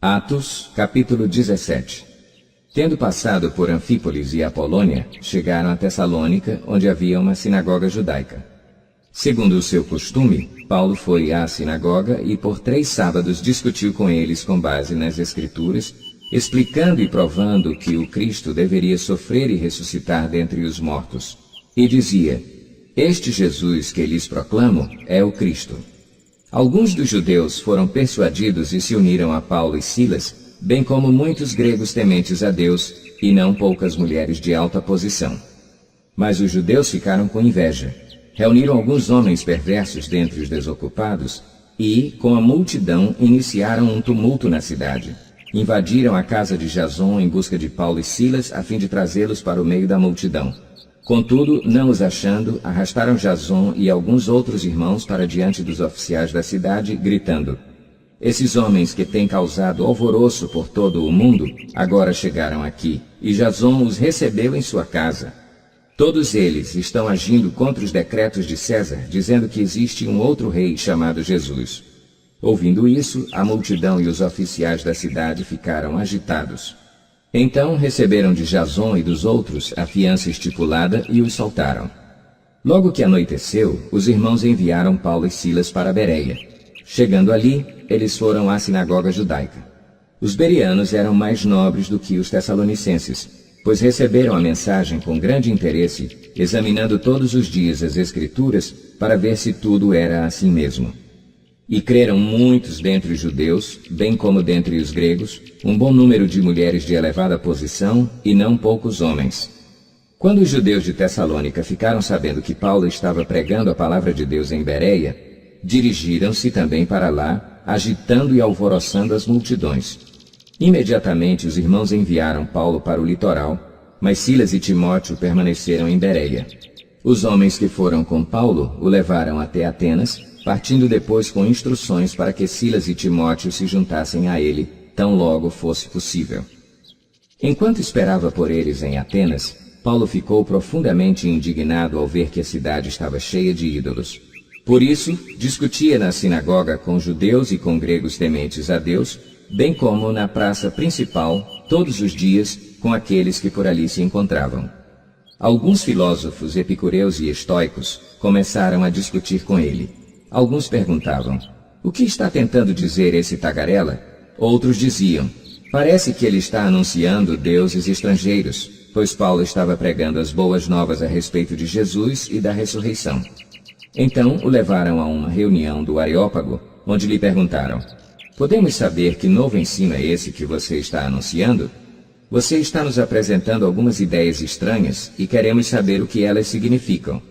Atos, capítulo 17. Tendo passado por Anfípolis e Apolônia, chegaram a Tessalônica, onde havia uma sinagoga judaica. Segundo o seu costume, Paulo foi à sinagoga e por 3 sábados discutiu com eles com base nas Escrituras, explicando e provando que o Cristo deveria sofrer e ressuscitar dentre os mortos. E dizia: Este Jesus que lhes proclamo é o Cristo. Alguns dos judeus foram persuadidos e se uniram a Paulo e Silas, bem como muitos gregos tementes a Deus, e não poucas mulheres de alta posição. Mas os judeus ficaram com inveja. Reuniram alguns homens perversos dentre os desocupados e, com a multidão, iniciaram um tumulto na cidade. Invadiram a casa de Jason em busca de Paulo e Silas, a fim de trazê-los para o meio da multidão. Contudo, não os achando, arrastaram Jason e alguns outros irmãos para diante dos oficiais da cidade, gritando: Esses homens que têm causado alvoroço por todo o mundo, agora chegaram aqui, e Jason os recebeu em sua casa. Todos eles estão agindo contra os decretos de César, dizendo que existe um outro rei chamado Jesus. Ouvindo isso, a multidão e os oficiais da cidade ficaram agitados. Então receberam de Jason e dos outros a fiança estipulada e os soltaram. Logo que anoiteceu, os irmãos enviaram Paulo e Silas para Bereia. Chegando ali, eles foram à sinagoga judaica. Os bereanos eram mais nobres do que os tessalonicenses, pois receberam a mensagem com grande interesse, examinando todos os dias as Escrituras para ver se tudo era assim mesmo. E creram muitos dentre os judeus, bem como dentre os gregos, um bom número de mulheres de elevada posição e não poucos homens. Quando os judeus de Tessalônica ficaram sabendo que Paulo estava pregando a palavra de Deus em Bereia, dirigiram-se também para lá, agitando e alvoroçando as multidões. Imediatamente os irmãos enviaram Paulo para o litoral, mas Silas e Timóteo permaneceram em Bereia. Os homens que foram com Paulo o levaram até Atenas, partindo depois com instruções para que Silas e Timóteo se juntassem a ele, tão logo fosse possível. Enquanto esperava por eles em Atenas, Paulo ficou profundamente indignado ao ver que a cidade estava cheia de ídolos. Por isso, discutia na sinagoga com judeus e com gregos tementes a Deus, bem como na praça principal, todos os dias, com aqueles que por ali se encontravam. Alguns filósofos epicureus e estoicos começaram a discutir com ele. Alguns perguntavam: o que está tentando dizer esse tagarela? Outros diziam: parece que ele está anunciando deuses estrangeiros, pois Paulo estava pregando as boas novas a respeito de Jesus e da ressurreição. Então o levaram a uma reunião do Areópago, onde lhe perguntaram: podemos saber que novo ensino é esse que você está anunciando? Você está nos apresentando algumas ideias estranhas e queremos saber o que elas significam.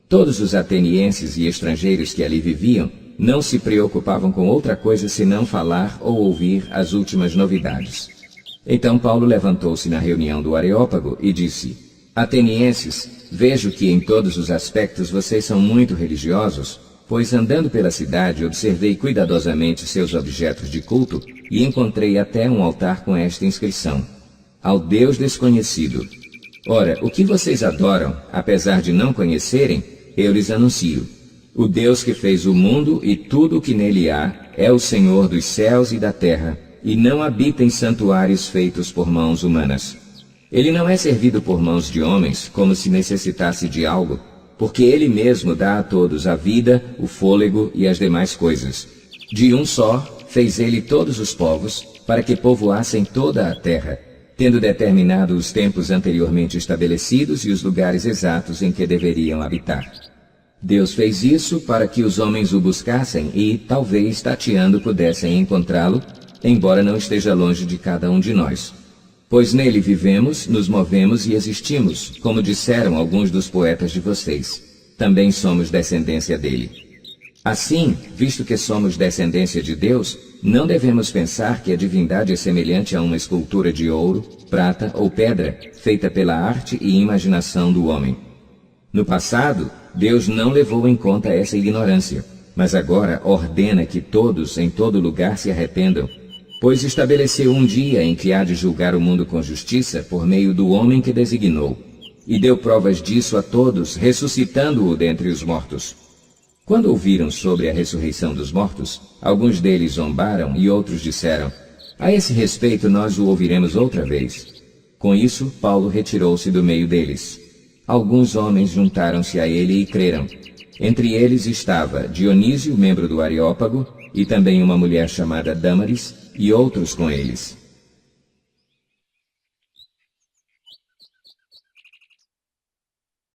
Todos os atenienses e estrangeiros que ali viviam não se preocupavam com outra coisa senão falar ou ouvir as últimas novidades. Então Paulo levantou-se na reunião do Areópago e disse: Atenienses, vejo que em todos os aspectos vocês são muito religiosos, pois andando pela cidade observei cuidadosamente seus objetos de culto e encontrei até um altar com esta inscrição: Ao Deus desconhecido. Ora, o que vocês adoram, apesar de não conhecerem, eu lhes anuncio. O Deus que fez o mundo e tudo o que nele há é o Senhor dos céus e da terra, e não habita em santuários feitos por mãos humanas. Ele não é servido por mãos de homens, como se necessitasse de algo, porque ele mesmo dá a todos a vida, o fôlego e as demais coisas. De um só fez ele todos os povos, para que povoassem toda a terra, tendo determinado os tempos anteriormente estabelecidos e os lugares exatos em que deveriam habitar. Deus fez isso para que os homens o buscassem e, talvez tateando, pudessem encontrá-lo, embora não esteja longe de cada um de nós. Pois nele vivemos, nos movemos e existimos, como disseram alguns dos poetas de vocês. Também somos descendência dele. Assim, visto que somos descendência de Deus, não devemos pensar que a divindade é semelhante a uma escultura de ouro, prata ou pedra, feita pela arte e imaginação do homem. No passado, Deus não levou em conta essa ignorância, mas agora ordena que todos em todo lugar se arrependam, pois estabeleceu um dia em que há de julgar o mundo com justiça por meio do homem que designou, e deu provas disso a todos, ressuscitando-o dentre os mortos. Quando ouviram sobre a ressurreição dos mortos, alguns deles zombaram e outros disseram: A esse respeito nós o ouviremos outra vez. Com isso, Paulo retirou-se do meio deles. Alguns homens juntaram-se a ele e creram. Entre eles estava Dionísio, membro do Areópago, e também uma mulher chamada Dâmaris, e outros com eles.